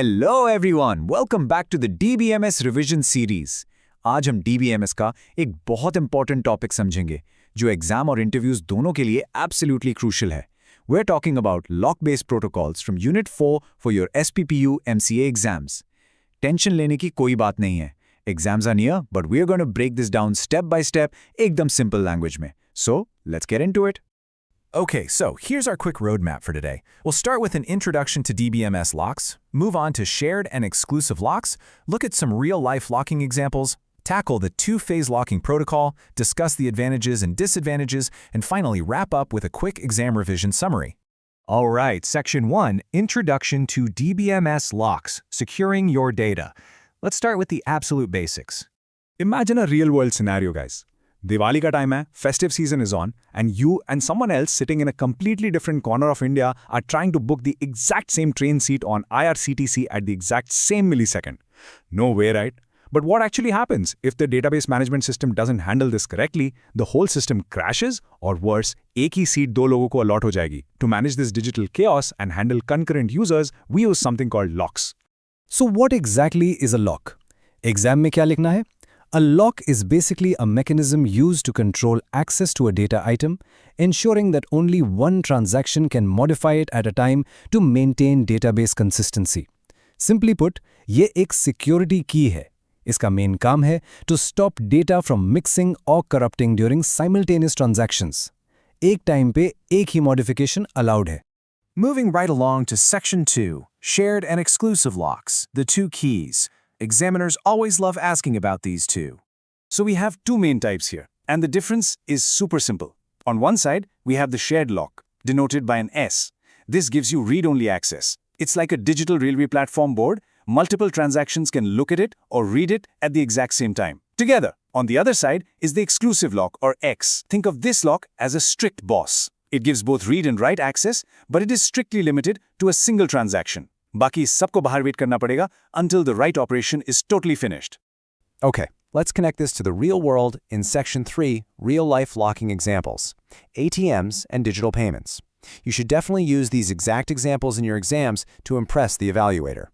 Hello everyone, welcome back to the DBMS revision series. आज हम DBMS का एक बहुत important topic समझेंगे जो एग्जाम और इंटरव्यूज दोनों के लिए absolutely crucial है. We're talking about lock-based protocols from Unit 4 for your SPPU MCA exams. Tension लेने की कोई बात नहीं है. Exams are near, but we're going to break this down step by step, एकदम simple language में. So, let's get into it. Okay, so here's our quick roadmap for today. We'll start with an introduction to DBMS locks, move on to shared and exclusive locks, look at some real-life locking examples, tackle the two-phase locking protocol, discuss the advantages and disadvantages, and finally wrap up with a quick exam revision summary. All right, Section 1, Introduction to DBMS Locks, Securing Your Data. Let's start with the absolute basics. Imagine a real-world scenario, guys. Diwali ka time hai, festive season is on, and you and someone else sitting in a completely different corner of India are trying to book the exact same train seat on IRCTC at the exact same millisecond. No way, right? But what actually happens if the database management system doesn't handle this correctly? The whole system crashes, or worse, एक ही seat दो लोगों को allot हो जाएगी. To manage this digital chaos and handle concurrent users, we use something called locks. So what exactly is a lock? Exam में क्या लिखना है? A lock is basically a mechanism used to control access to a data item, ensuring that only one transaction can modify it at a time to maintain database consistency. Simply put, ये एक security key है. इसका main काम है to stop data from mixing or corrupting during simultaneous transactions. एक time पे एक ही modification allowed है. Moving right along to Section 2, shared and exclusive locks, the two keys. Examiners always love asking about these two. So we have two main types here, and the difference is super simple. On one side, we have the shared lock, denoted by an S. This gives you read-only access. It's like a digital railway platform board. Multiple transactions can look at it or read it at the exact same time, together. On the other side is the exclusive lock, or X. Think of this lock as a strict boss. It gives both read and write access, but it is strictly limited to a single transaction. बाकी सबको बाहर wait करना पड़ेगा until the write operation is totally finished. Okay, let's connect this to the real world in Section 3, real-life locking examples, ATMs and digital payments. You should definitely use these exact examples in your exams to impress the evaluator.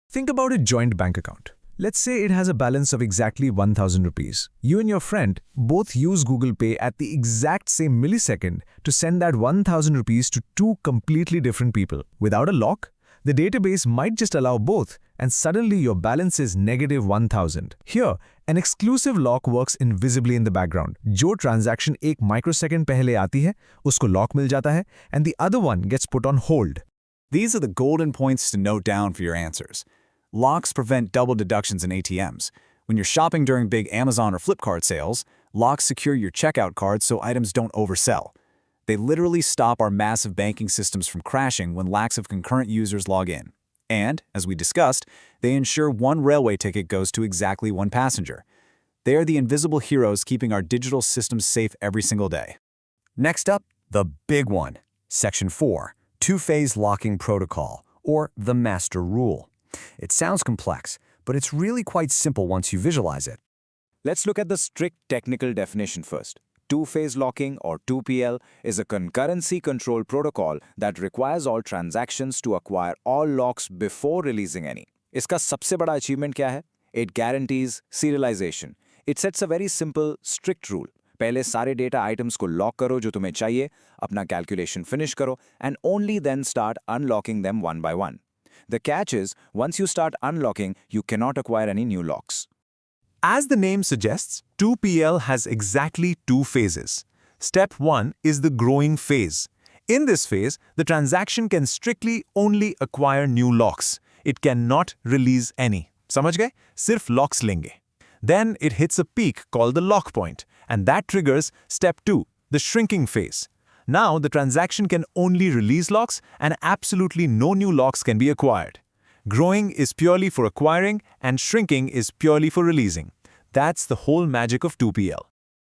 Think about a joint bank account. Let's say it has a balance of exactly 1,000 rupees. You and your friend both use Google Pay at the exact same millisecond to send that 1,000 rupees to two completely different people. Without a lock, the database might just allow both, and suddenly your balance is negative 1,000. Here, an exclusive lock works invisibly in the background. जो transaction एक microsecond पहले आती है, उसको lock मिल जाता है, and the other one gets put on hold. These are the golden points to note down for your answers. Locks prevent double deductions in ATMs. When you're shopping during big Amazon or Flipkart sales, locks secure your checkout cards so items don't oversell. They literally stop our massive banking systems from crashing when lakhs of concurrent users log in. And, as we discussed, they ensure one railway ticket goes to exactly one passenger. They are the invisible heroes keeping our digital systems safe every single day. Next up, the big one, Section 4, two-phase locking protocol, or the master rule. It sounds complex, but it's really quite simple once you visualize it. Let's look at the strict technical definition first. Two-phase locking, or 2PL, is a concurrency control protocol that requires all transactions to acquire all locks before releasing any. इसका सबसे बड़ा achievement क्या है? It guarantees serialization. It sets a very simple, strict rule. पहले सारे data items को lock करो जो तुम्हें चाहिए, अपना calculation finish करो, and only then start unlocking them one by one. The catch is, once you start unlocking, you cannot acquire any new locks. As the name suggests, 2PL has exactly two phases. Step 1 is the growing phase. In this phase, the transaction can strictly only acquire new locks. It cannot release any. समझ गए? सिर्फ locks लेंगे. Then it hits a peak called the lock point, and that triggers step 2, the shrinking phase. Now the transaction can only release locks and absolutely no new locks can be acquired. Growing is purely for acquiring and shrinking is purely for releasing. That's the whole magic of 2PL.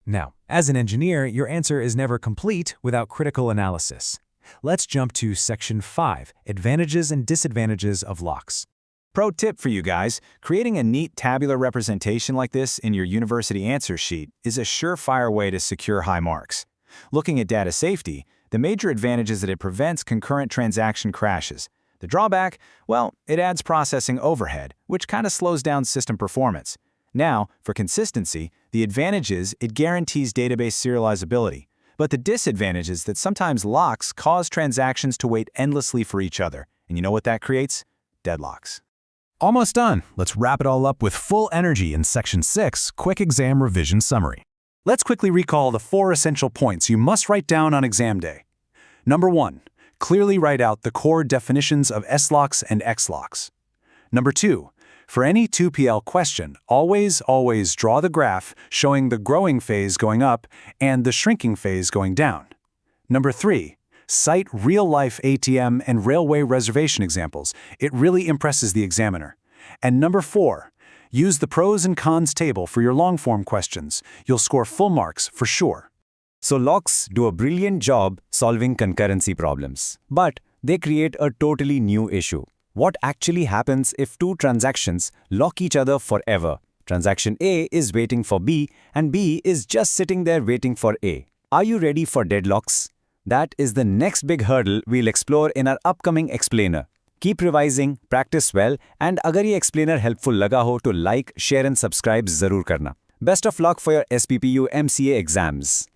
Now, as an engineer, your answer is never complete without critical analysis. Let's jump to Section 5, Advantages and Disadvantages of Locks. Pro tip for you guys, creating a neat tabular representation like this in your university answer sheet is a surefire way to secure high marks. Looking at data safety, the major advantage is that it prevents concurrent transaction crashes. The drawback? Well, it adds processing overhead, which kind of slows down system performance. Now, for consistency, the advantage is it guarantees database serializability. But the disadvantage is that sometimes locks cause transactions to wait endlessly for each other. And you know what that creates? Deadlocks. Almost done. Let's wrap it all up with full energy in Section 6, Quick Exam Revision Summary. Let's quickly recall the 4 essential points you must write down on exam day. Number 1, clearly write out the core definitions of S-locks and X-locks. Number 2, for any 2PL question, always draw the graph showing the growing phase going up and the shrinking phase going down. Number 3, cite real-life ATM and railway reservation examples. It really impresses the examiner. And number 4, use the pros and cons table for your long-form questions. You'll score full marks for sure. So locks do a brilliant job solving concurrency problems. But they create a totally new issue. What actually happens if 2 transactions lock each other forever? Transaction A is waiting for B, and B is just sitting there waiting for A. Are you ready for deadlocks? That is the next big hurdle we'll explore in our upcoming explainer. Keep revising, practice well, and अगर ये explainer helpful लगा हो तो like, share and subscribe ज़रूर करना. Best of luck for your SPPU MCA exams.